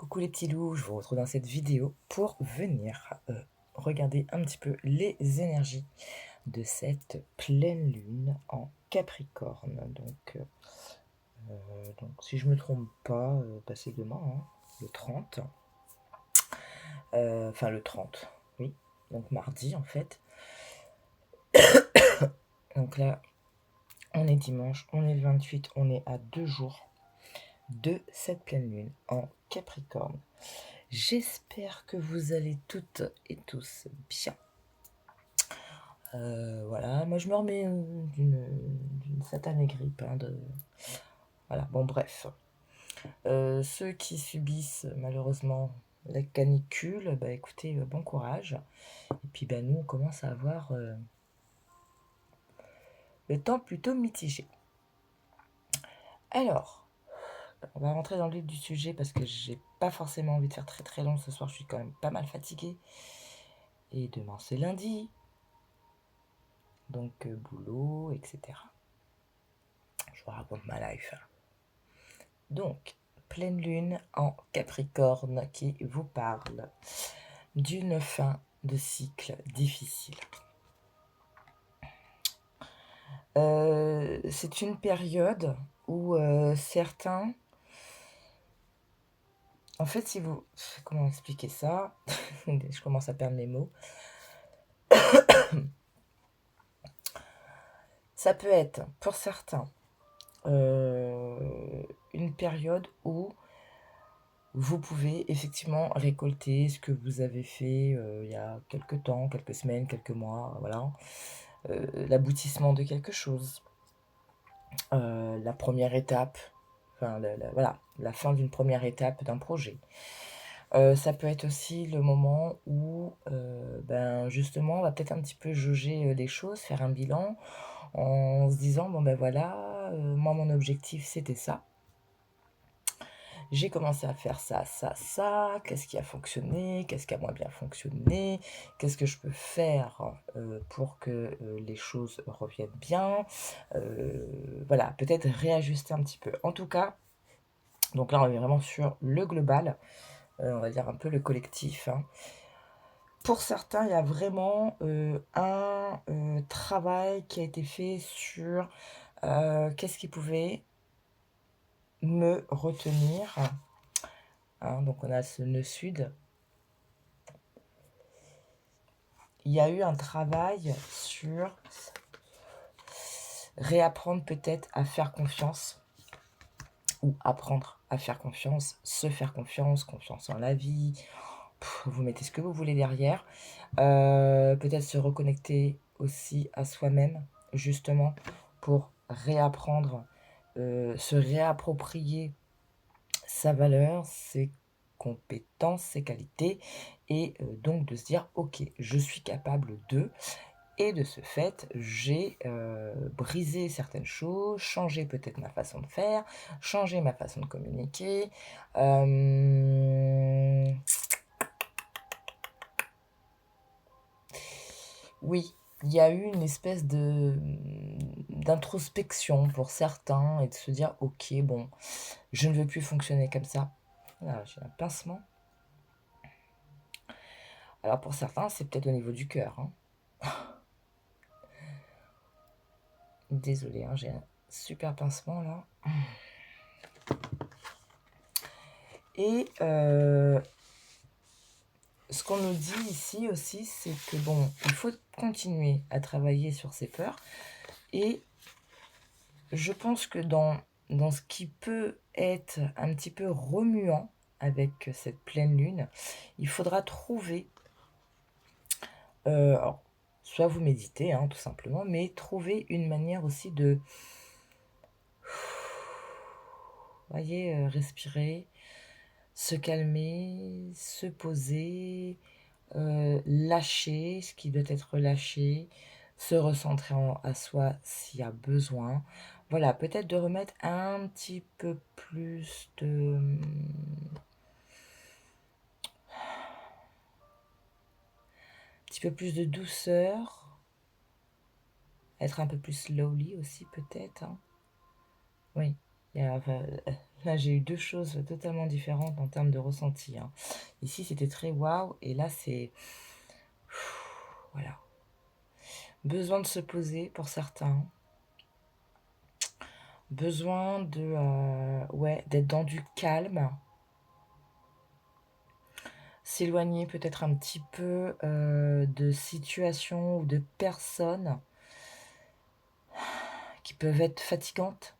Coucou les petits loups, je vous retrouve dans cette vidéo pour venir regarder un petit peu les énergies de cette pleine lune en Capricorne. Donc si je me trompe pas, c'est demain, hein, le 30. Enfin le 30, oui. Donc mardi en fait. Donc là, on est dimanche, on est le 28, on est à 2 jours de cette pleine lune en Capricorne. J'espère que vous allez toutes et tous bien. Voilà, moi je me remets d'une satanée grippe. Voilà, bon bref. Ceux qui subissent malheureusement la canicule, bah écoutez, bon courage. Et puis bah, nous on commence à avoir le temps plutôt mitigé. Alors, on va rentrer dans le vif du sujet parce que j'ai pas forcément envie de faire très très long ce soir, je suis quand même pas mal fatiguée. Et demain c'est lundi, donc boulot, etc. Je vous raconte ma life. Donc, pleine lune en Capricorne qui vous parle d'une fin de cycle difficile. C'est une période où certains... En fait, si vous... Comment expliquer ça? Je commence à perdre mes mots. Ça peut être, pour certains, une période où vous pouvez effectivement récolter ce que vous avez fait il y a quelques temps, quelques semaines, quelques mois, voilà. L'aboutissement de quelque chose, la première étape, enfin voilà, la fin d'une première étape d'un projet. Ça peut être aussi le moment où justement on va peut-être un petit peu jauger les choses, faire un bilan en se disant bon ben voilà, moi mon objectif c'était ça. J'ai commencé à faire ça, ça, ça, qu'est-ce qui a fonctionné, qu'est-ce qui a moins bien fonctionné, qu'est-ce que je peux faire pour que les choses reviennent bien. Voilà, peut-être réajuster un petit peu. En tout cas, donc là on est vraiment sur le global, on va dire un peu le collectif, hein. Pour certains, il y a vraiment un travail qui a été fait sur qu'est-ce qui pouvait me retenir. Hein, donc on a ce nœud sud. Il y a eu un travail sur réapprendre peut-être à faire confiance ou apprendre à faire confiance, se faire confiance, confiance en la vie. Vous mettez ce que vous voulez derrière. Peut-être se reconnecter aussi à soi-même, justement, pour réapprendre, se réapproprier sa valeur, ses compétences, ses qualités, et donc de se dire ok, je suis capable de, et de ce fait j'ai brisé certaines choses, changé peut-être ma façon de faire, changé ma façon de communiquer. Oui, il y a eu une espèce d'introspection pour certains et de se dire ok, bon, je ne veux plus fonctionner comme ça. Là, j'ai un pincement. Alors pour certains, c'est peut-être au niveau du cœur, hein. Désolée, hein, j'ai un super pincement là. Et ce qu'on nous dit ici aussi, c'est que bon, il faut continuer à travailler sur ses peurs. Et je pense que dans ce qui peut être un petit peu remuant avec cette pleine lune, il faudra trouver, alors, soit vous méditez, hein, tout simplement, mais trouver une manière aussi de, voyez, respirer, se calmer, se poser, lâcher ce qui doit être lâché, se recentrer à soi s'il y a besoin. Voilà, peut-être de remettre un petit peu plus de... Un petit peu plus de douceur. Être un peu plus slowly aussi peut-être, hein. Oui, il y a Là, j'ai eu 2 choses totalement différentes en termes de ressenti, hein. Ici, c'était très waouh et là, c'est voilà. Besoin de se poser pour certains. Besoin de, ouais, d'être dans du calme. S'éloigner peut-être un petit peu, de situations ou de personnes qui peuvent être fatigantes,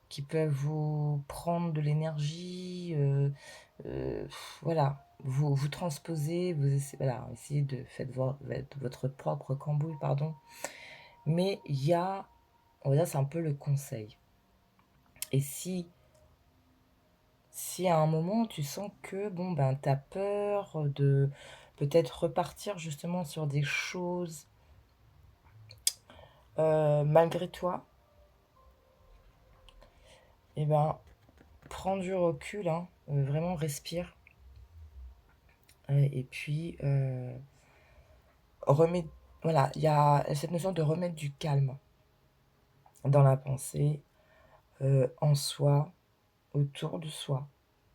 qui peuvent vous prendre de l'énergie, voilà. Vous transposez, vous essayez voilà, essayez de faites votre propre cambouis, pardon. Mais il y a on va dire, c'est un peu le conseil. Et si à un moment tu sens que, bon, ben, tu as peur de peut-être repartir justement sur des choses, malgré toi, et ben, prends du recul, hein, vraiment respire, et puis, remets voilà, il y a cette notion de remettre du calme dans la pensée, en soi, autour de soi.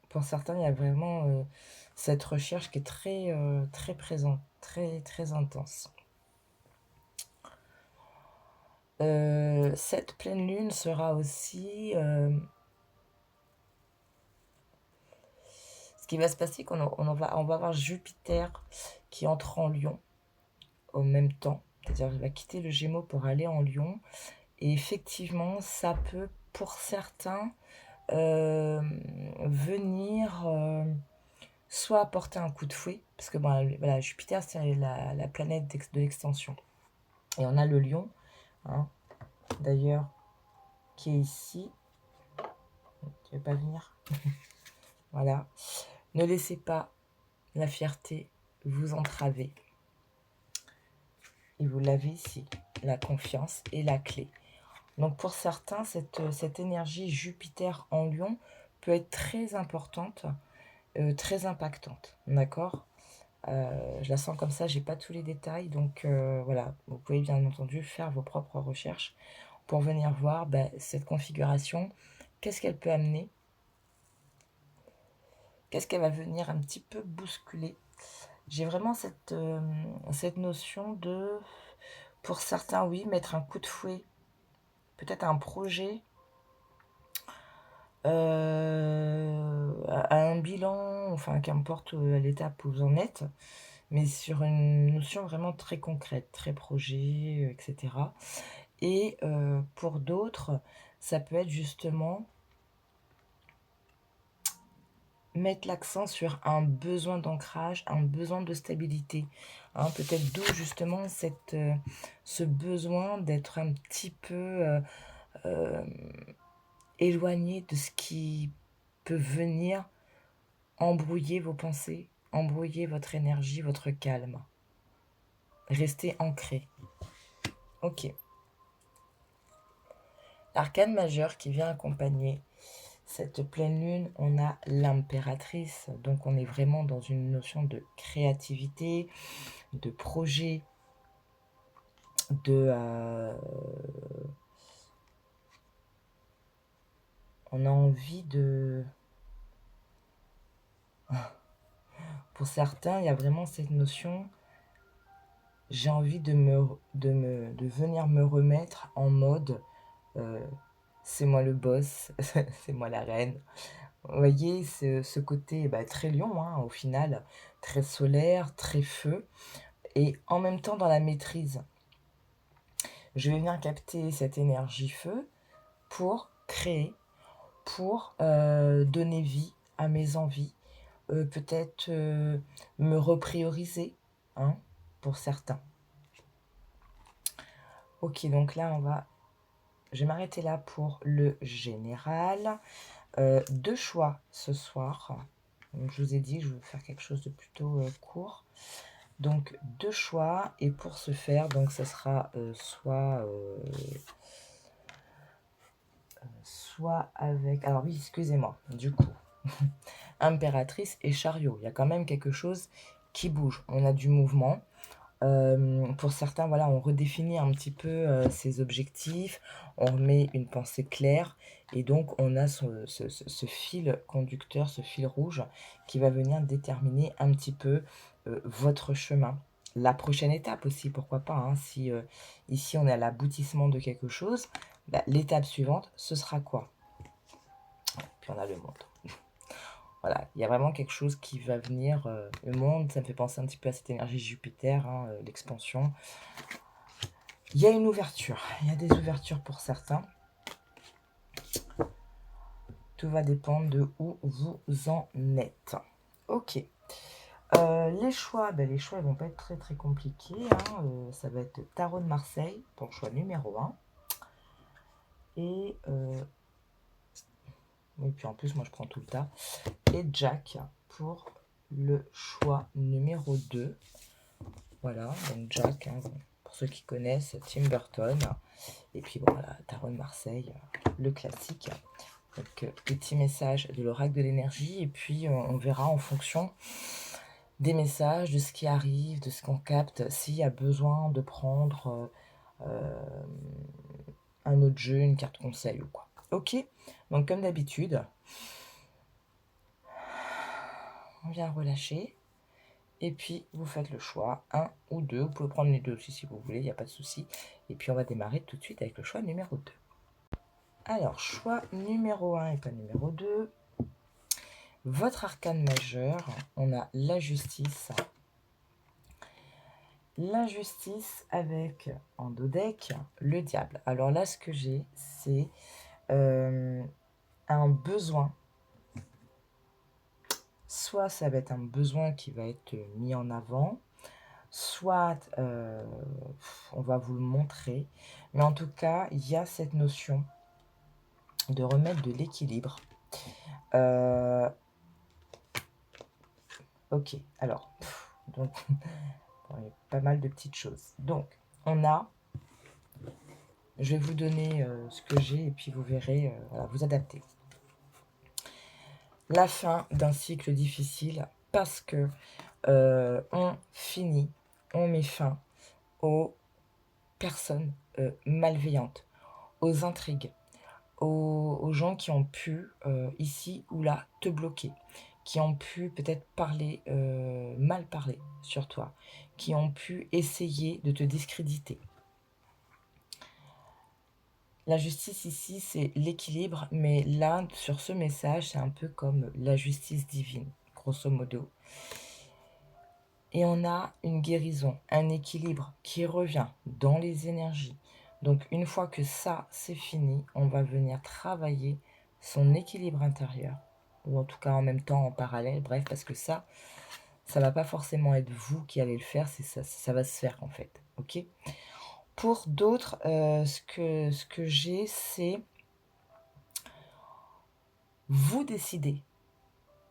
Pour certains, il y a vraiment, cette recherche qui est très, très présente, très, très intense. Cette pleine lune sera aussi, ce qui va se passer on va avoir Jupiter qui entre en Lion au même temps. C'est-à-dire il va quitter le Gémeaux pour aller en Lion et effectivement, ça peut pour certains, venir, soit apporter un coup de fouet parce que, ben, voilà, Jupiter, c'est la planète de l'extension et on a le Lion, hein, d'ailleurs, qui est ici. Tu veux pas venir? Voilà. Ne laissez pas la fierté vous entraver. Et vous l'avez ici, la confiance est la clé. Donc pour certains, cette énergie Jupiter en Lion peut être très importante, très impactante. D'accord? Je la sens comme ça, j'ai pas tous les détails. Donc voilà, vous pouvez bien entendu faire vos propres recherches pour venir voir cette configuration. Qu'est-ce qu'elle peut amener? Qu'est-ce qu'elle va venir un petit peu bousculer? J'ai vraiment cette notion de, pour certains, oui, mettre un coup de fouet, peut-être un projet, à un bilan, enfin qu'importe l'étape où vous en êtes, mais sur une notion vraiment très concrète, très projet, etc. Et pour d'autres, ça peut être justement mettre l'accent sur un besoin d'ancrage, un besoin de stabilité, hein, peut-être d'où justement ce besoin d'être un petit peu éloigné de ce qui peut venir embrouiller vos pensées, embrouiller votre énergie, votre calme. Restez ancré. Ok. L'arcane majeur qui vient accompagner cette pleine lune, on a l'impératrice. Donc on est vraiment dans une notion de créativité, de projet, on a envie de... Pour certains, il y a vraiment cette notion, j'ai envie de venir me remettre en mode, c'est moi le boss, c'est moi la reine. Vous voyez, ce côté très lion, hein, au final, très solaire, très feu, et en même temps dans la maîtrise. Je vais venir capter cette énergie feu pour créer, pour donner vie à mes envies, peut-être me reprioriser, hein, pour certains. Ok, donc là, je vais m'arrêter là pour le général. 2 choix ce soir. Donc, je vous ai dit que je vais faire quelque chose de plutôt court. Donc 2 choix et pour ce faire, donc ce sera soit avec... Alors oui, excusez-moi, du coup, impératrice et chariot. Il y a quand même quelque chose qui bouge. On a du mouvement. Pour certains, voilà, on redéfinit un petit peu, ses objectifs, on remet une pensée claire et donc on a ce fil conducteur, ce fil rouge qui va venir déterminer un petit peu, votre chemin. La prochaine étape aussi, pourquoi pas, hein, si, ici on est à l'aboutissement de quelque chose, bah, l'étape suivante, ce sera quoi? Puis on a le monde. Voilà, il y a vraiment quelque chose qui va venir, le monde, ça me fait penser un petit peu à cette énergie Jupiter, hein, l'expansion. Il y a une ouverture, il y a des ouvertures pour certains. Tout va dépendre de où vous en êtes. OK. Les choix, les choix ils vont pas être très très compliqués, hein, ça va être Tarot de Marseille pour le choix numéro 1 et oui, puis en plus moi je prends tout le tas et Jack pour le choix numéro 2. Voilà, donc Jack, hein, pour ceux qui connaissent, Tim Burton et puis bon, voilà, Tarot de Marseille, le classique. Donc, petit message de l'oracle de l'énergie et puis on verra en fonction des messages, de ce qui arrive, de ce qu'on capte, s'il y a besoin de prendre un autre jeu, une carte conseil ou quoi. Ok, donc comme d'habitude, on vient relâcher et puis vous faites le choix, un ou deux, vous pouvez prendre les deux aussi si vous voulez, il n'y a pas de souci. Et puis on va démarrer tout de suite avec le choix numéro 2. Alors, choix numéro 1 et pas numéro 2. Votre arcane majeur, on a la justice. La justice avec, en dos deck, le diable. Alors là, ce que j'ai, c'est un besoin. Soit ça va être un besoin qui va être mis en avant, soit on va vous le montrer. Mais en tout cas, il y a cette notion de remettre de l'équilibre. Ok, alors, donc, bon, il y a pas mal de petites choses. Donc, on a, je vais vous donner ce que j'ai et puis vous verrez, voilà, vous adapter. La fin d'un cycle difficile parce que on finit, on met fin aux personnes malveillantes, aux intrigues, aux gens qui ont pu, ici ou là, te bloquer, qui ont pu peut-être parler, mal parler sur toi, qui ont pu essayer de te discréditer. La justice ici, c'est l'équilibre, mais là, sur ce message, c'est un peu comme la justice divine, grosso modo. Et on a une guérison, un équilibre qui revient dans les énergies. Donc une fois que ça, c'est fini, on va venir travailler son équilibre intérieur, ou en tout cas en même temps en parallèle, bref, parce que ça va pas forcément être vous qui allez le faire, c'est ça va se faire en fait, ok? Pour d'autres, ce que j'ai, c'est vous décidez,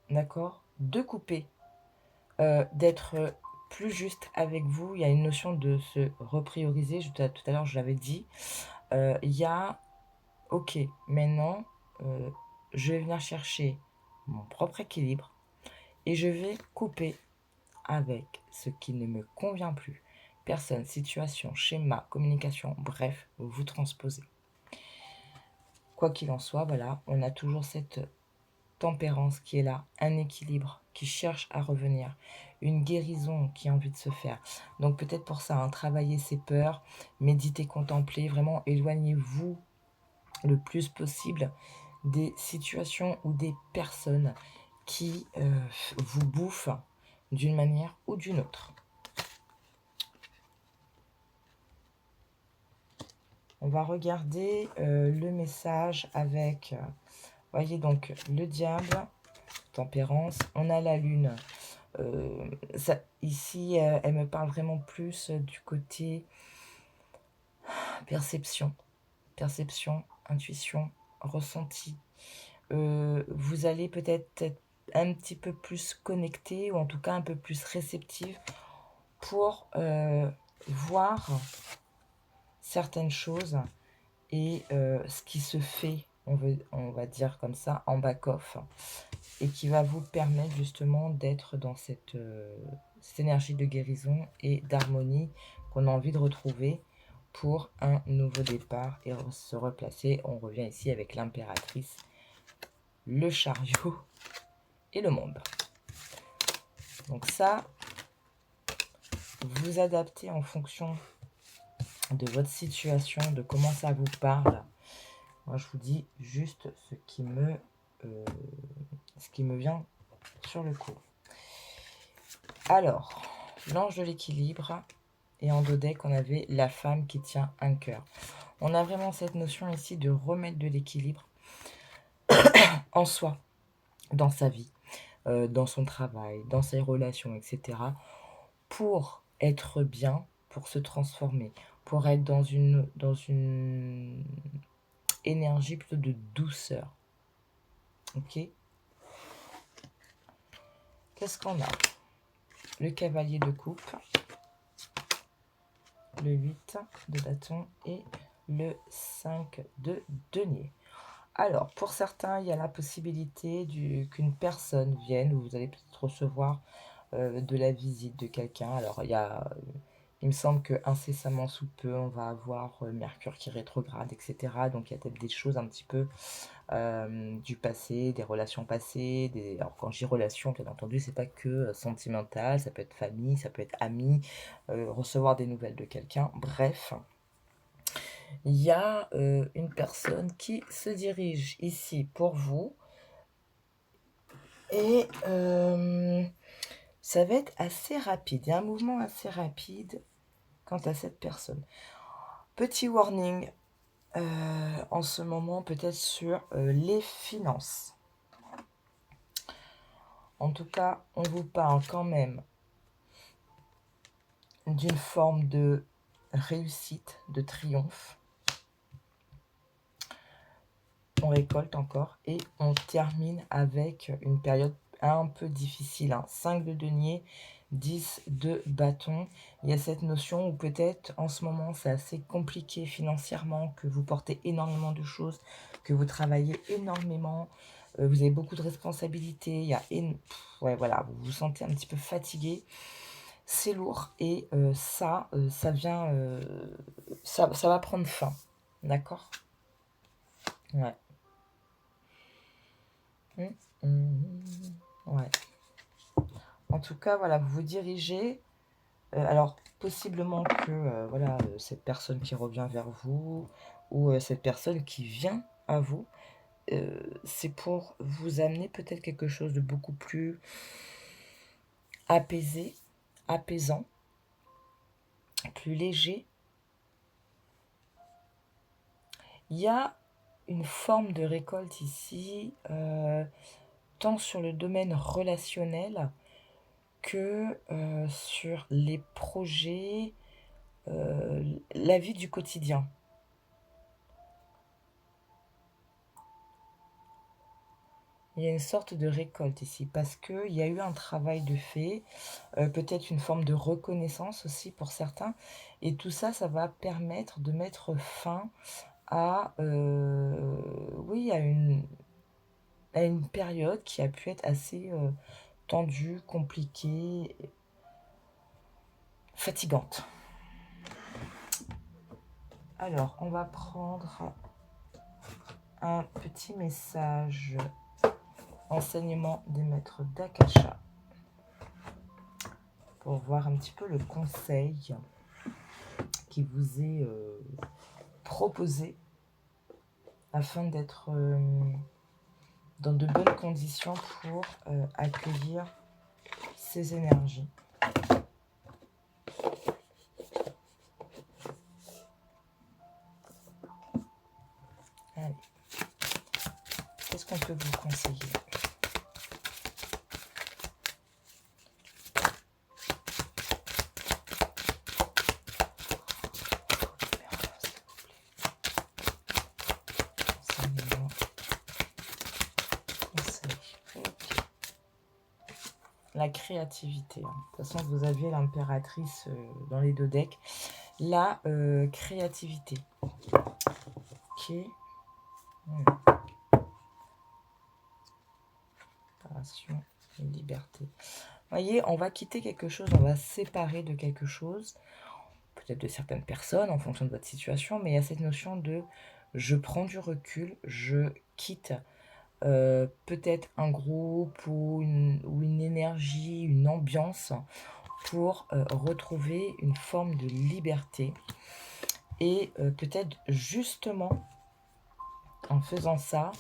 d'accord, de couper, d'être plus juste avec vous. Il y a une notion de se reprioriser. Tout à l'heure, je l'avais dit. Il y a, ok, maintenant, je vais venir chercher mon propre équilibre et je vais couper avec ce qui ne me convient plus. Personne, situation, schéma, communication, bref, vous transposez. Quoi qu'il en soit, voilà, on a toujours cette tempérance qui est là, un équilibre qui cherche à revenir, une guérison qui a envie de se faire. Donc peut-être pour ça, hein, travailler ses peurs, méditer, contempler, vraiment éloignez-vous le plus possible des situations ou des personnes qui vous bouffent d'une manière ou d'une autre. On va regarder le message avec, voyez donc le diable, tempérance, on a la lune. Ici, elle me parle vraiment plus du côté perception, intuition, ressenti. Vous allez peut-être être un petit peu plus connecté ou en tout cas un peu plus réceptive pour voir certaines choses et ce qui se fait, on va dire comme ça, en back-off et qui va vous permettre justement d'être dans cette énergie de guérison et d'harmonie qu'on a envie de retrouver pour un nouveau départ et se replacer. On revient ici avec l'impératrice, le chariot et le monde. Donc ça, vous adaptez en fonction de votre situation, de comment ça vous parle. Moi, je vous dis juste ce qui me vient sur le coup. Alors, l'ange de l'équilibre, et en dos deck, on avait la femme qui tient un cœur. On a vraiment cette notion ici de remettre de l'équilibre en soi, dans sa vie, dans son travail, dans ses relations, etc. pour être bien, pour se transformer, pour être dans une énergie plutôt de douceur. Ok? Qu'est-ce qu'on a? Le cavalier de coupe, le 8 de bâton et le 5 de denier. Alors, pour certains, il y a la possibilité qu'une personne vienne, ou vous allez peut-être recevoir de la visite de quelqu'un. Alors, il me semble que incessamment sous peu, on va avoir Mercure qui rétrograde, etc. Donc, il y a peut-être des choses un petit peu du passé, des relations passées. Alors, quand je dis relations, bien entendu, c'est pas que sentimental, ça peut être famille, ça peut être ami, recevoir des nouvelles de quelqu'un. Bref, il y a une personne qui se dirige ici pour vous. Et ça va être assez rapide. Il y a un mouvement assez rapide quant à cette personne. Petit warning en ce moment, peut-être sur les finances. En tout cas, on vous parle quand même d'une forme de réussite, de triomphe. On récolte encore et on termine avec une période un peu difficile. 5 de denier, 10 de bâton. Il y a cette notion où peut-être en ce moment c'est assez compliqué financièrement, que vous portez énormément de choses, que vous travaillez énormément, vous avez beaucoup de responsabilités. Il y a ouais, voilà, vous vous sentez un petit peu fatigué. C'est lourd et ça vient, ça va prendre fin, d'accord? Ouais. Ouais. En tout cas, voilà, vous vous dirigez. Alors, possiblement que voilà, cette personne qui revient vers vous ou cette personne qui vient à vous, c'est pour vous amener peut-être quelque chose de beaucoup plus apaisé, apaisant, plus léger. Il y a une forme de récolte ici, tant sur le domaine relationnel que sur les projets, la vie du quotidien. Il y a une sorte de récolte ici parce qu'il y a eu un travail de fait, peut-être une forme de reconnaissance aussi pour certains. Et tout ça, ça va permettre de mettre fin à, oui, à une période qui a pu être assez tendue, compliquée, fatigante. Alors, on va prendre un petit message enseignement des maîtres d'Akasha pour voir un petit peu le conseil qui vous est proposé afin d'être dans de bonnes conditions pour accueillir ces énergies. Allez. Qu'est-ce qu'on peut vous conseiller ? La créativité. De toute façon, vous avez l'impératrice dans les deux decks. La créativité. Ok. Préparation et liberté. Voyez, on va quitter quelque chose, on va se séparer de quelque chose, peut-être de certaines personnes en fonction de votre situation, mais il y a cette notion de je prends du recul, je quitte peut-être un groupe ou une énergie, une ambiance pour retrouver une forme de liberté. Et peut-être justement en faisant ça,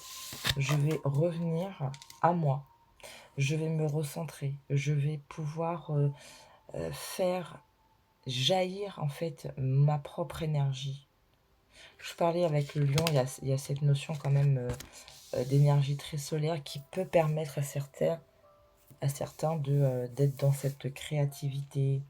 je vais revenir à moi. Je vais me recentrer. Je vais pouvoir faire jaillir en fait ma propre énergie. Je parlais avec le lion, il y a cette notion quand même d'énergie très solaire qui peut permettre à certains d'être dans cette créativité.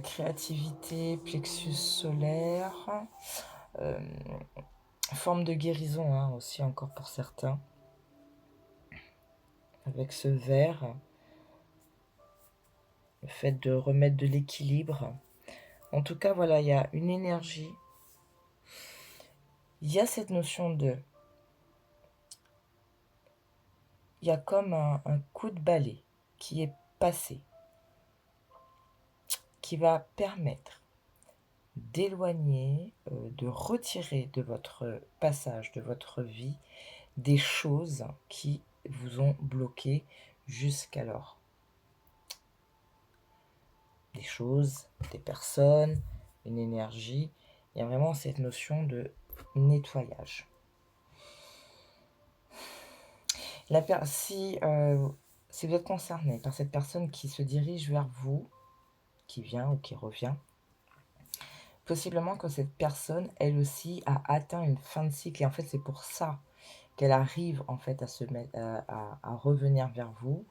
Créativité, plexus solaire, forme de guérison hein, aussi encore pour certains. Avec ce vert, le fait de remettre de l'équilibre. En tout cas, voilà, il y a une énergie. Il y a cette notion de... Il y a comme un coup de balai qui est passé, qui va permettre d'éloigner, de retirer de votre passage, de votre vie, des choses qui vous ont bloqué jusqu'alors. Des choses, des personnes, une énergie. Il y a vraiment cette notion de nettoyage. Si vous êtes concerné par cette personne qui se dirige vers vous, qui vient ou qui revient, possiblement que cette personne, elle aussi, a atteint une fin de cycle. Et en fait, c'est pour ça qu'elle arrive en fait à revenir vers vous.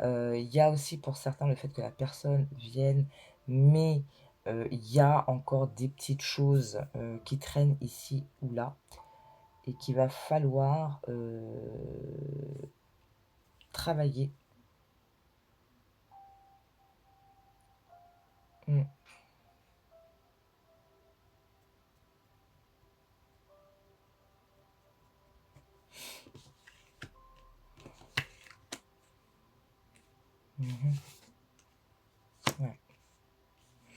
Il y a aussi pour certains le fait que la personne vienne, mais il y a encore des petites choses qui traînent ici ou là et qu'il va falloir travailler. Mm. Mhm. Ouais.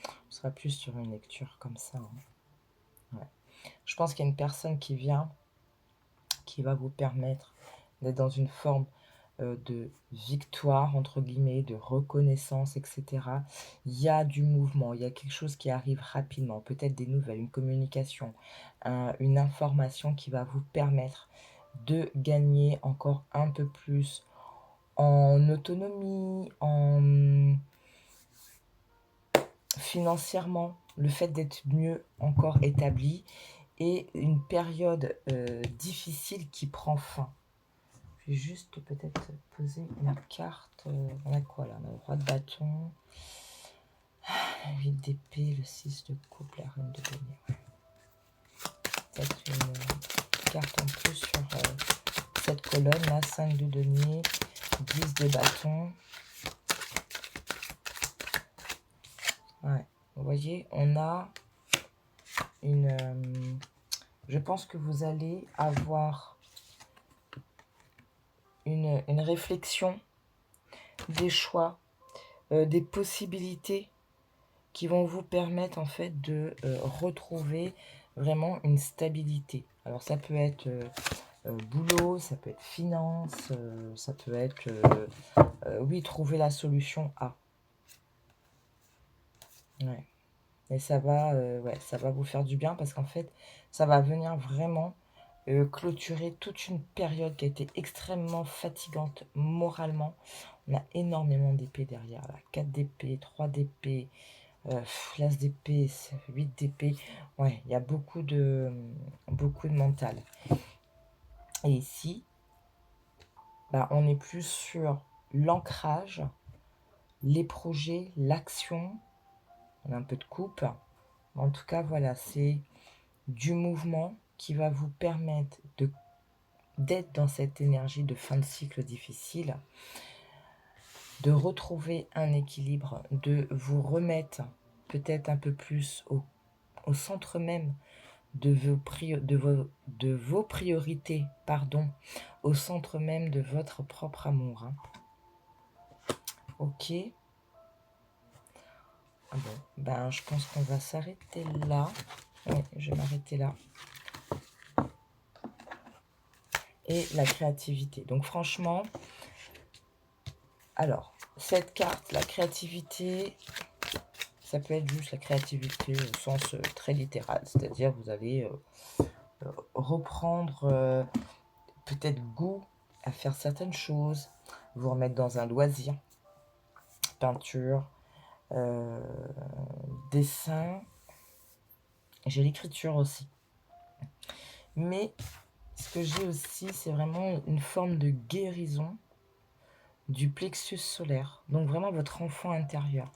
On sera plus sur une lecture comme ça. Hein. Ouais. Je pense qu'il y a une personne qui vient, qui va vous permettre d'être dans une forme de victoire, entre guillemets, de reconnaissance, etc. Il y a du mouvement, il y a quelque chose qui arrive rapidement, peut-être des nouvelles, une communication, une information qui va vous permettre de gagner encore un peu plus en autonomie, en financièrement, le fait d'être mieux encore établi et une période difficile qui prend fin. Je vais juste peut-être poser une carte. On a quoi là? On a le roi de bâton, la 8 d'épée, le 6 de coupe, la reine de denier. Peut-être une carte en plus sur cette colonne là, 5 de denier, 10 de bâton. Ouais, vous voyez, on a une... je pense que vous allez avoir une réflexion, des choix, des possibilités qui vont vous permettre en fait de retrouver vraiment une stabilité. Alors ça peut être boulot, ça peut être finance, ça peut être, oui, trouver la solution à. Ouais. Et ça va, ouais, ça va vous faire du bien parce qu'en fait, ça va venir vraiment clôturer toute une période qui a été extrêmement fatigante moralement. On a énormément d'épées derrière, là. 4 d'épée, 3 d'épée, l'as d'épée, 8 d'épée. Ouais, il y a beaucoup de mental. Et ici, bah, on est plus sur l'ancrage, les projets, l'action. On a un peu de coupe. En tout cas, voilà, c'est du mouvement qui va vous permettre d'être dans cette énergie de fin de cycle difficile, de retrouver un équilibre, de vous remettre peut-être un peu plus au centre même de vos priorités, pardon, au centre même de votre propre amour. Hein. Ok. Bon, ben je pense qu'on va s'arrêter là. Oui, je vais m'arrêter là. Et la créativité. Donc franchement, alors, cette carte, la créativité, ça peut être juste la créativité au sens très littéral. C'est-à-dire vous allez reprendre peut-être goût à faire certaines choses, vous remettre dans un loisir, peinture, dessin, j'ai l'écriture aussi. Mais ce que j'ai aussi, c'est vraiment une forme de guérison du plexus solaire. Donc vraiment votre enfant intérieur.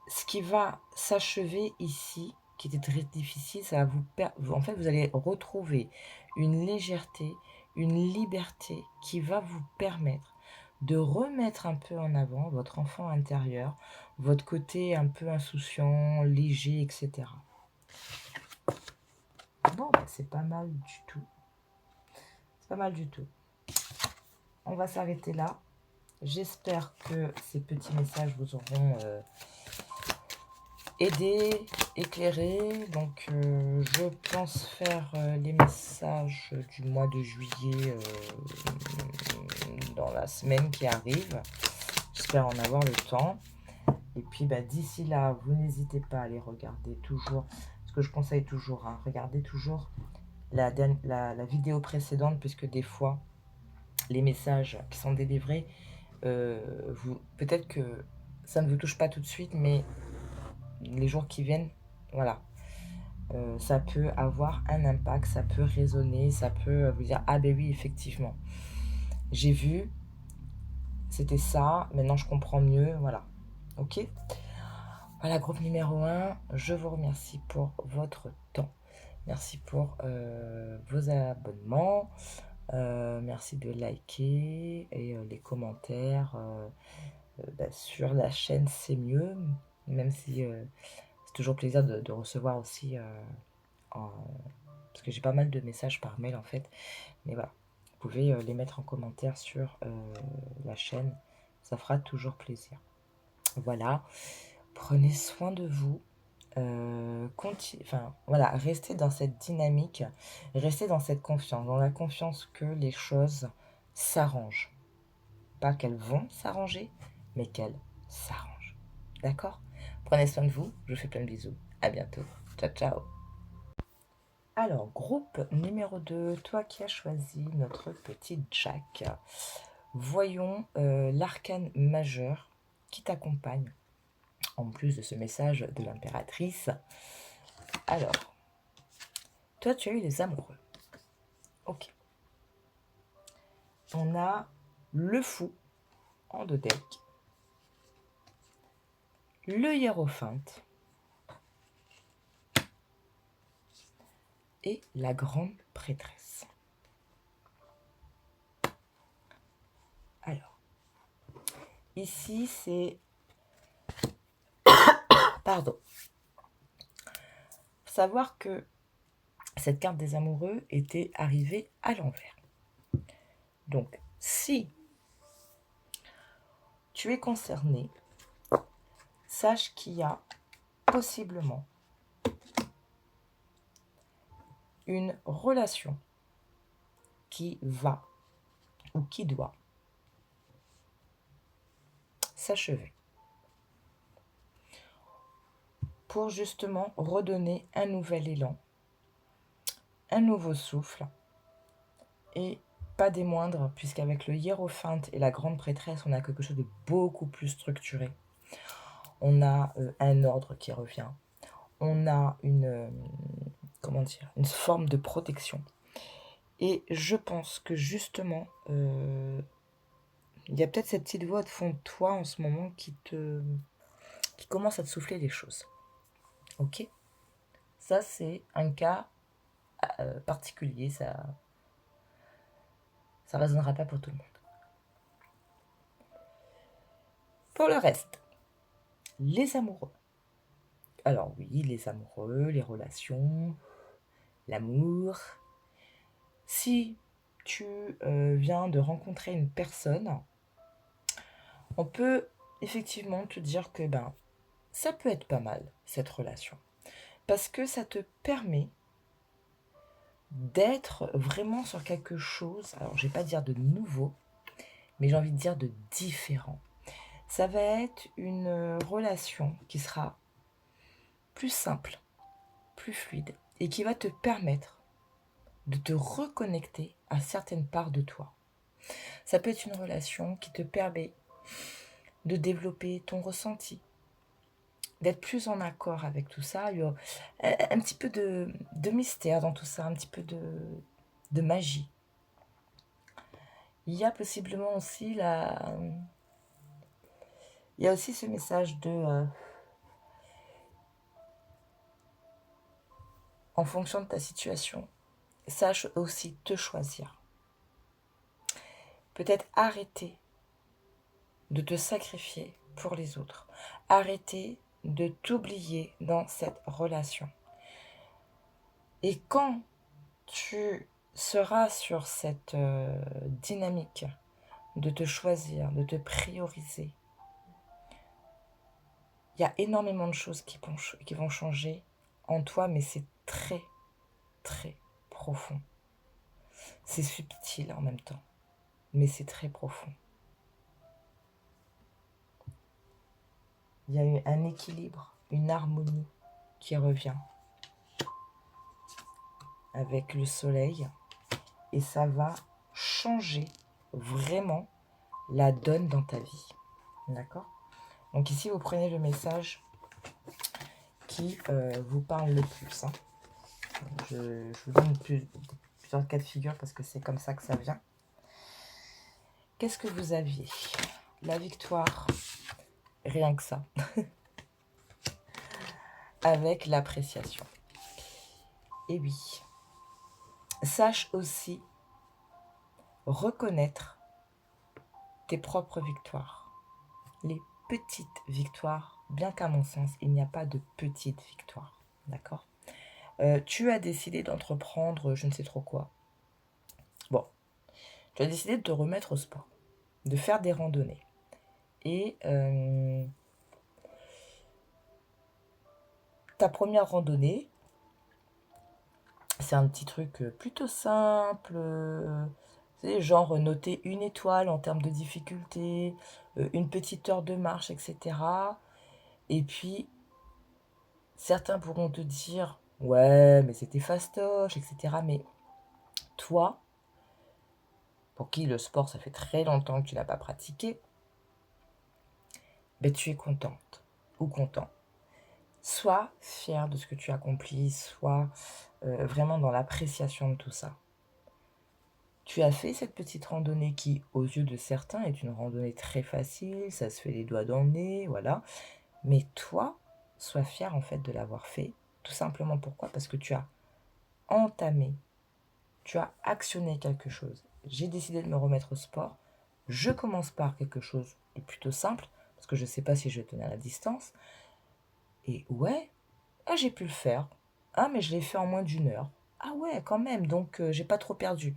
Ce qui va s'achever ici, qui était très difficile, ça va en fait, vous allez retrouver une légèreté, une liberté qui va vous permettre de remettre un peu en avant votre enfant intérieur, votre côté un peu insouciant, léger, etc. Bon, c'est pas mal du tout. C'est pas mal du tout. On va s'arrêter là. J'espère que ces petits messages vous auront aidé, éclairé. Donc, je pense faire les messages du mois de juillet dans la semaine qui arrive. J'espère en avoir le temps. Et puis, bah, d'ici là, vous n'hésitez pas à aller regarder toujours, ce que je conseille toujours, hein, regardez toujours la vidéo précédente, puisque des fois, les messages qui sont délivrés, peut-être que ça ne vous touche pas tout de suite, mais les jours qui viennent, voilà, ça peut avoir un impact, ça peut résonner, ça peut vous dire « Ah ben oui, effectivement, j'ai vu, c'était ça, maintenant je comprends mieux, voilà. » Ok. Voilà, groupe numéro 1, je vous remercie pour votre temps. Merci pour vos abonnements. Merci de liker et les commentaires sur la chaîne, c'est mieux. Même si c'est toujours plaisir de recevoir aussi, parce que j'ai pas mal de messages par mail en fait. Mais voilà, vous pouvez les mettre en commentaire sur la chaîne. Ça fera toujours plaisir. Voilà, prenez soin de vous. Voilà, restez dans cette dynamique, restez dans cette confiance, dans la confiance que les choses s'arrangent. Pas qu'elles vont s'arranger, mais qu'elles s'arrangent. D'accord? Prenez soin de vous, je vous fais plein de bisous. À bientôt. Ciao, ciao. Alors, groupe numéro 2, toi qui as choisi notre petit Jack. Voyons l'arcane majeur qui t'accompagne, en plus de ce message de l'impératrice. Alors, toi tu as eu les amoureux. Ok. On a le fou en 2 decks, le hiérophante et la grande prêtresse. Alors, ici c'est... Pardon. Faut savoir que cette carte des amoureux était arrivée à l'envers. Donc, si tu es concerné, sache qu'il y a possiblement une relation qui va ou qui doit s'achever pour justement redonner un nouvel élan, un nouveau souffle, et pas des moindres, puisqu'avec le hiérophante et la grande prêtresse, on a quelque chose de beaucoup plus structuré. On a un ordre qui revient, on a une forme de protection. Et je pense que justement, il y a peut-être cette petite voix de fond de toi en ce moment qui commence à te souffler les choses. Ok? Ça, c'est un cas particulier, ça résonnera pas pour tout le monde. Pour le reste, Les amoureux. Alors oui, les amoureux, les relations, l'amour. Si tu viens de rencontrer une personne, on peut effectivement te dire que ça peut être pas mal, cette relation. Parce que ça te permet d'être vraiment sur quelque chose, alors je vais pas dire de nouveau, mais j'ai envie de dire de différent. Ça va être une relation qui sera plus simple, plus fluide, et qui va te permettre de te reconnecter à certaines parts de toi. Ça peut être une relation qui te permet de développer ton ressenti, d'être plus en accord avec tout ça. Il y a un petit peu de mystère dans tout ça, un petit peu de magie. Il y a possiblement aussi il y a aussi ce message de en fonction de ta situation, sache aussi te choisir. Peut-être arrêter de te sacrifier pour les autres. Arrêter de t'oublier dans cette relation. Et quand tu seras sur cette dynamique de te choisir, de te prioriser, il y a énormément de choses qui vont changer en toi, mais c'est très, très profond. C'est subtil en même temps, mais c'est très profond. Il y a eu un équilibre, une harmonie qui revient avec le soleil et ça va changer vraiment la donne dans ta vie. D'accord? Donc ici, vous prenez le message qui vous parle le plus. Hein. Je vous donne plusieurs cas de figure parce que c'est comme ça que ça vient. Qu'est-ce que vous aviez? La victoire, rien que ça. Avec l'appréciation. Et oui, sache aussi reconnaître tes propres victoires. Les petites victoires, bien qu'à mon sens, il n'y a pas de petites victoires. D'accord? Tu as décidé d'entreprendre je ne sais trop quoi. Bon, tu as décidé de te remettre au sport, de faire des randonnées. Et ta première randonnée, c'est un petit truc plutôt simple, c'est genre noter 1 étoile en termes de difficulté, une petite heure de marche, etc. Et puis, certains pourront te dire, ouais, mais c'était fastoche, etc. Mais toi, pour qui le sport, ça fait très longtemps que tu n'as pas pratiqué, ben, tu es contente ou content. Sois fier de ce que tu accomplis, sois vraiment dans l'appréciation de tout ça. Tu as fait cette petite randonnée qui, aux yeux de certains, est une randonnée très facile, ça se fait les doigts dans le nez, voilà. Mais toi, sois fier en fait de l'avoir fait. Tout simplement pourquoi? Parce que tu as entamé, tu as actionné quelque chose. J'ai décidé de me remettre au sport. Je commence par quelque chose de plutôt simple, parce que je ne sais pas si je vais tenir la distance. Et ouais, j'ai pu le faire. Ah, mais je l'ai fait en moins d'1 heure. Ah ouais, quand même, donc j'ai pas trop perdu.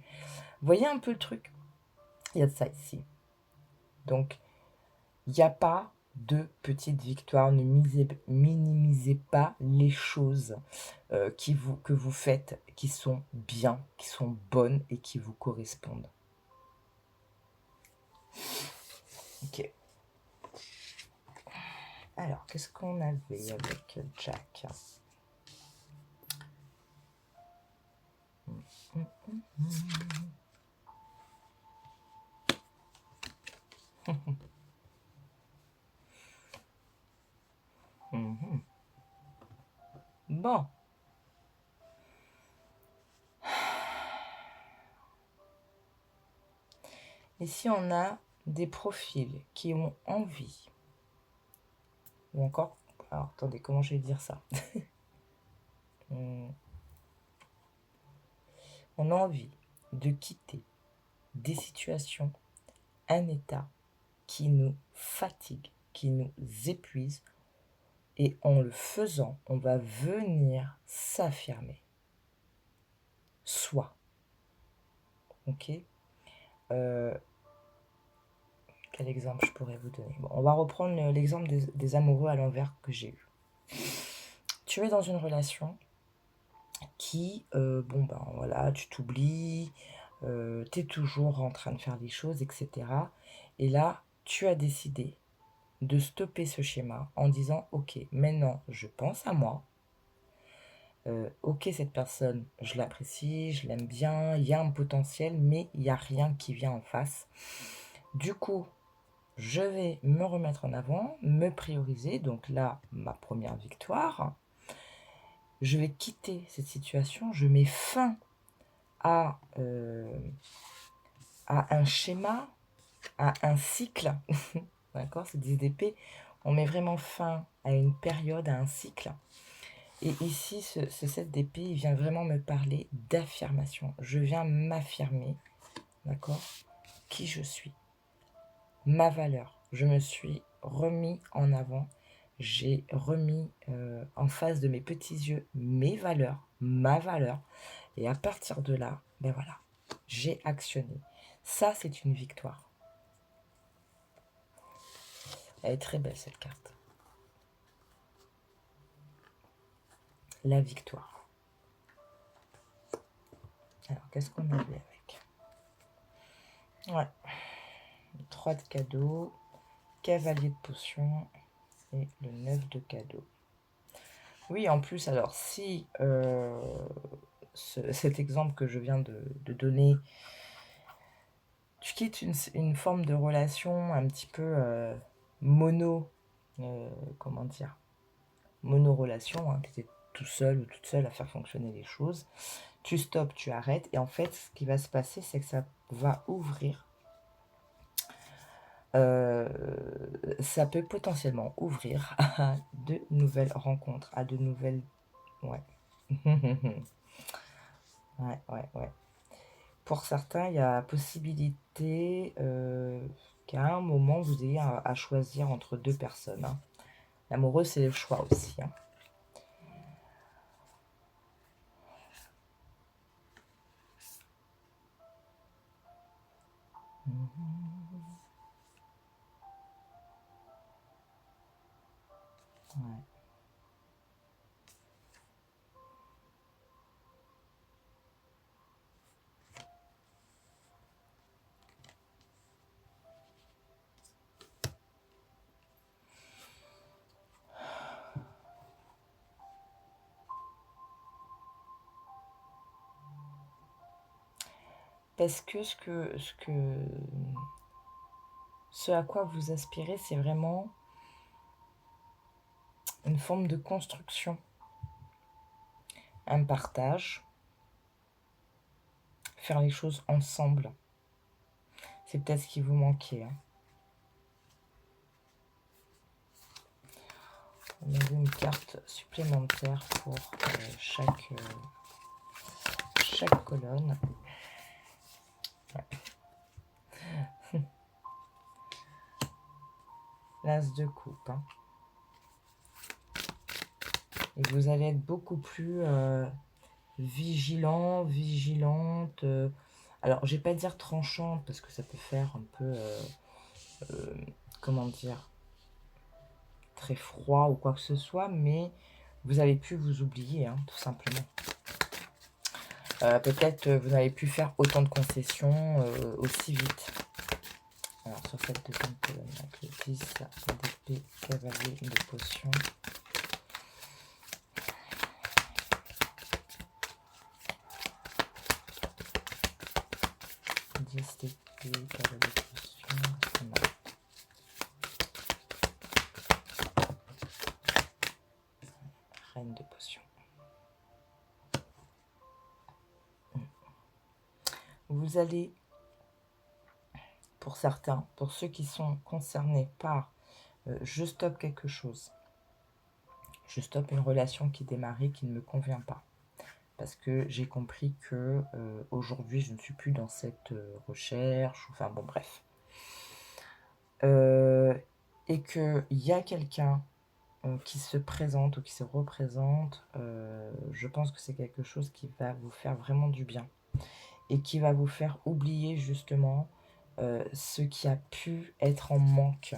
Vous voyez un peu le truc? Il y a de ça ici. Donc, il n'y a pas de petites victoires. Ne minimisez pas les choses que vous faites, qui sont bien, qui sont bonnes et qui vous correspondent. Ok. Alors, qu'est-ce qu'on avait avec Jack? Bon. Ici, on a des profils qui ont envie. Ou encore... Alors, attendez, comment je vais dire ça? On a envie de quitter des situations, un état qui nous fatigue, qui nous épuise, Et en le faisant, on va venir s'affirmer. Soi. Ok. Quel exemple je pourrais vous donner? Bon, on va reprendre l'exemple des amoureux à l'envers que j'ai eu. Tu es dans une relation qui, bon ben voilà, tu t'oublies, tu es toujours en train de faire des choses, etc. Et là, tu as décidé de stopper ce schéma en disant, ok, maintenant je pense à moi. Ok, cette personne, je l'apprécie, je l'aime bien, il y a un potentiel, mais il n'y a rien qui vient en face. Du coup, je vais me remettre en avant, me prioriser. Donc là, ma première victoire. Je vais quitter cette situation. Je mets fin à un schéma, à un cycle. D'accord, c'est 10 d'épée. On met vraiment fin à une période, à un cycle. Et ici, ce 7 d'épée, il vient vraiment me parler d'affirmation. Je viens m'affirmer, d'accord, qui je suis, ma valeur. Je me suis remis en avant. J'ai remis en face de mes petits yeux mes valeurs, ma valeur. Et à partir de là, ben voilà, j'ai actionné. Ça, c'est une victoire. Elle est très belle, cette carte. La victoire. Alors, qu'est-ce qu'on avait avec? Ouais. 3 de cadeaux, cavalier de potions et le 9 de cadeaux. Oui, en plus, alors, si cet exemple que je viens de donner, tu quittes une forme de relation un petit peu comment dire, mono-relation, hein, tu étais tout seul ou toute seule à faire fonctionner les choses, tu stoppes, tu arrêtes, et en fait, ce qui va se passer, c'est que ça va ouvrir, ça peut potentiellement ouvrir à de nouvelles rencontres, à de nouvelles... Ouais. Ouais. Pour certains, il y a possibilité qu'à un moment, vous ayez à choisir entre deux personnes. Hein. L'amoureux, c'est le choix aussi. Hein. Ouais. Parce que ce à quoi vous aspirez, c'est vraiment une forme de construction, un partage, faire les choses ensemble. C'est peut-être ce qui vous manquait. Hein. On avait une carte supplémentaire pour chaque colonne. Ouais. L'as de coupe. Hein. Et vous allez être beaucoup plus vigilant, vigilante. Alors, je vais pas dire tranchante parce que ça peut faire un peu, comment dire, très froid ou quoi que ce soit, mais vous avez pu vous oublier, hein, tout simplement. Peut-être vous n'avez pu faire autant de concessions aussi vite. Alors, sur cette deuxième colonne, avec le 10 d'épée, cavalier de potions. Cavalier de potions. Reine de potions. Vous allez, pour certains, pour ceux qui sont concernés par je stoppe quelque chose, je stoppe une relation qui démarrait, qui ne me convient pas, parce que j'ai compris que aujourd'hui je ne suis plus dans cette recherche, enfin bon bref. Et qu'il y a quelqu'un qui se présente ou qui se représente, je pense que c'est quelque chose qui va vous faire vraiment du bien et qui va vous faire oublier justement ce qui a pu être en manque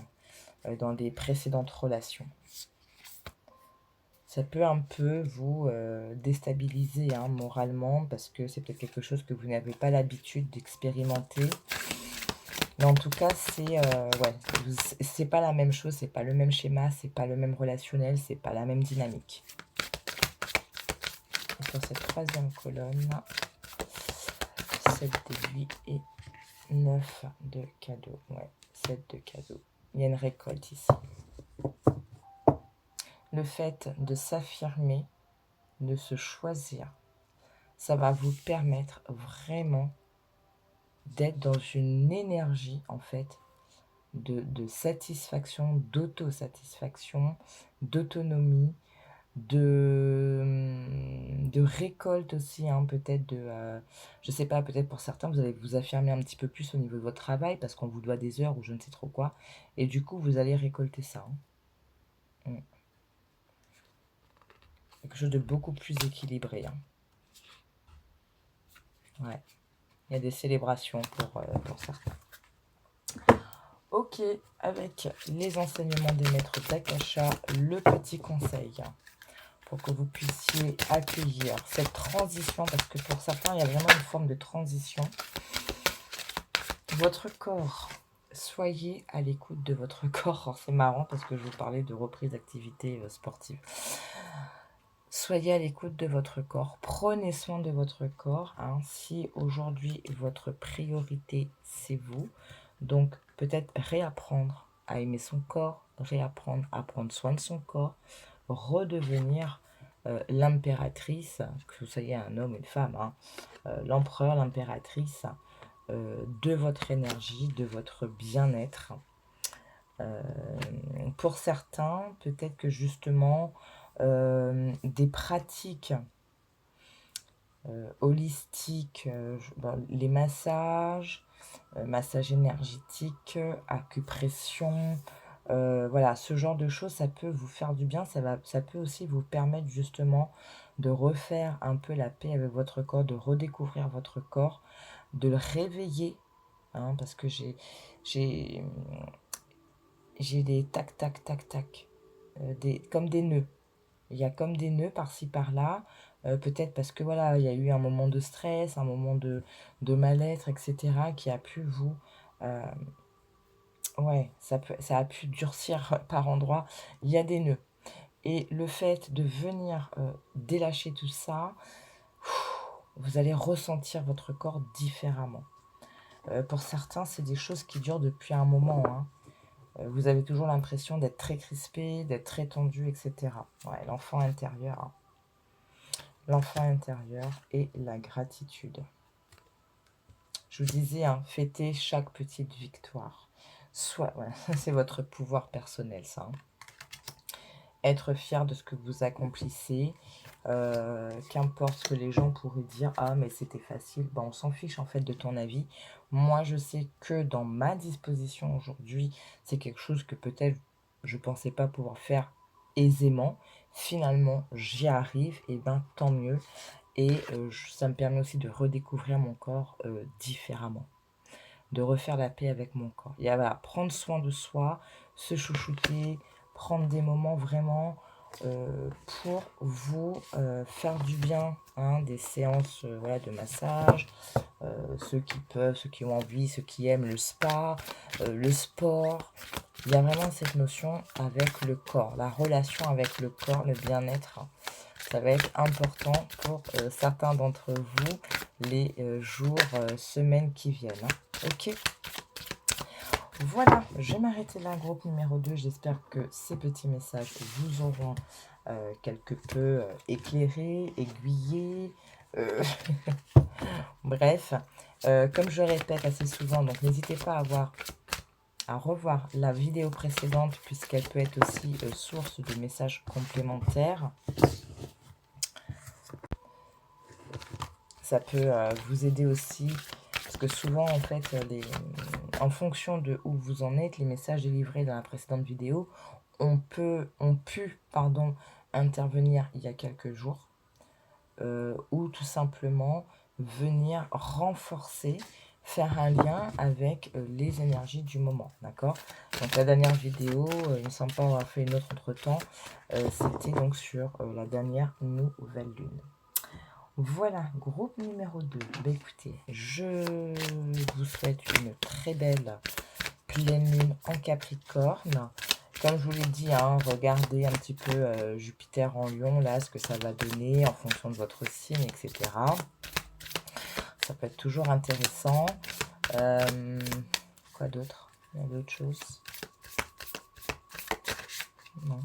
dans des précédentes relations. Ça peut un peu vous déstabiliser hein, moralement parce que c'est peut-être quelque chose que vous n'avez pas l'habitude d'expérimenter. Mais en tout cas, ouais, c'est pas la même chose, c'est pas le même schéma, c'est pas le même relationnel, c'est pas la même dynamique. Et sur cette troisième colonne, 7 d'aiguille et 9 de cadeaux. Ouais, 7 de cadeaux. Il y a une récolte ici. Le fait de s'affirmer, de se choisir, ça va vous permettre vraiment d'être dans une énergie, en fait, de satisfaction, d'autosatisfaction, d'autonomie, de récolte aussi, hein, peut-être je sais pas, peut-être pour certains, vous allez vous affirmer un petit peu plus au niveau de votre travail parce qu'on vous doit des heures ou je ne sais trop quoi. Et du coup, vous allez récolter ça. Hein. Quelque chose de beaucoup plus équilibré. Hein. Ouais. Il y a des célébrations pour certains. Ok, avec les enseignements des maîtres d'Akasha, le petit conseil pour que vous puissiez accueillir cette transition, parce que pour certains, il y a vraiment une forme de transition. Votre corps, soyez à l'écoute de votre corps. C'est marrant parce que je vous parlais de reprise d'activité sportive. Soyez à l'écoute de votre corps, prenez soin de votre corps. Hein. Si aujourd'hui, votre priorité, c'est vous, donc peut-être réapprendre à aimer son corps, réapprendre à prendre soin de son corps, redevenir l'impératrice, que vous soyez un homme ou une femme, hein, l'empereur, l'impératrice de votre énergie, de votre bien-être. Pour certains, peut-être que justement, des pratiques holistiques, les massages, massage énergétique, acupression, voilà, ce genre de choses, ça peut vous faire du bien, ça peut aussi vous permettre justement de refaire un peu la paix avec votre corps, de redécouvrir votre corps, de le réveiller, hein, parce que j'ai des tac, tac, tac, tac, comme des nœuds. Il y a comme des nœuds par-ci, par-là, peut-être parce que voilà, il y a eu un moment de stress, un moment de mal-être, etc., qui a pu vous... ouais, ça a pu durcir par endroits. Il y a des nœuds. Et le fait de venir délâcher tout ça, vous allez ressentir votre corps différemment. Pour certains, c'est des choses qui durent depuis un moment, hein. Vous avez toujours l'impression d'être très crispé, d'être très tendu, etc. Ouais, l'enfant intérieur. Hein. L'enfant intérieur et la gratitude. Je vous disais, hein, fêtez chaque petite victoire. Soit, ouais, c'est votre pouvoir personnel, ça. Hein. Être fier de ce que vous accomplissez. Qu'importe ce que les gens pourraient dire, ah mais c'était facile, ben, on s'en fiche en fait de ton avis. Moi je sais que dans ma disposition aujourd'hui, c'est quelque chose que peut-être je ne pensais pas pouvoir faire aisément. Finalement j'y arrive, et ben tant mieux. Et ça me permet aussi de redécouvrir mon corps différemment, de refaire la paix avec mon corps. Il y a voilà, prendre soin de soi, se chouchouter, prendre des moments vraiment pour vous faire du bien, hein, des séances voilà, de massage, ceux qui peuvent, ceux qui ont envie, ceux qui aiment le spa, le sport. Il y a vraiment cette notion avec le corps, la relation avec le corps, le bien-être. Ça va être important pour certains d'entre vous les jours, semaines qui viennent. Hein. Ok. Voilà, je vais m'arrêter là, groupe numéro 2. J'espère que ces petits messages vous auront quelque peu éclairé, aiguillé. Bref, comme je le répète assez souvent, donc n'hésitez pas à revoir la vidéo précédente puisqu'elle peut être aussi source de messages complémentaires. Ça peut vous aider aussi, parce que souvent, en fait, en fonction de où vous en êtes, les messages délivrés dans la précédente vidéo ont pu, pardon, intervenir il y a quelques jours, ou tout simplement venir renforcer, faire un lien avec les énergies du moment, d'accord? Donc la dernière vidéo, il me semble pas avoir fait une autre entre-temps, c'était donc sur la dernière nouvelle lune. Voilà, groupe numéro 2. Bah, écoutez, je vous souhaite une très belle pleine lune en Capricorne. Comme je vous l'ai dit, hein, regardez un petit peu Jupiter en Lion, là, ce que ça va donner en fonction de votre signe, etc. Ça peut être toujours intéressant. Quoi d'autre? Il y a d'autres choses? Non.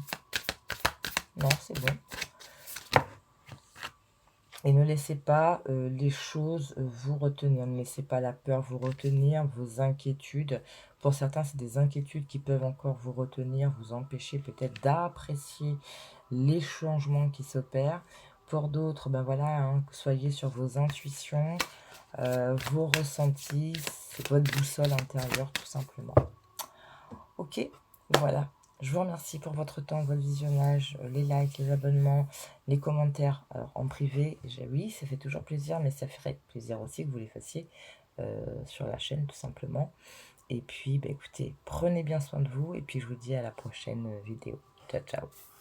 Non, c'est bon. Et ne laissez pas les choses vous retenir. Ne laissez pas la peur vous retenir, vos inquiétudes. Pour certains, c'est des inquiétudes qui peuvent encore vous retenir, vous empêcher peut-être d'apprécier les changements qui s'opèrent. Pour d'autres, ben voilà, hein, soyez sur vos intuitions, vos ressentis, c'est votre boussole intérieure tout simplement. Ok, voilà. Je vous remercie pour votre temps, votre visionnage, les likes, les abonnements, les commentaires. Alors en privé, oui, ça fait toujours plaisir, mais ça ferait plaisir aussi que vous les fassiez sur la chaîne tout simplement. Et puis, bah, écoutez, prenez bien soin de vous et puis je vous dis à la prochaine vidéo. Ciao, ciao.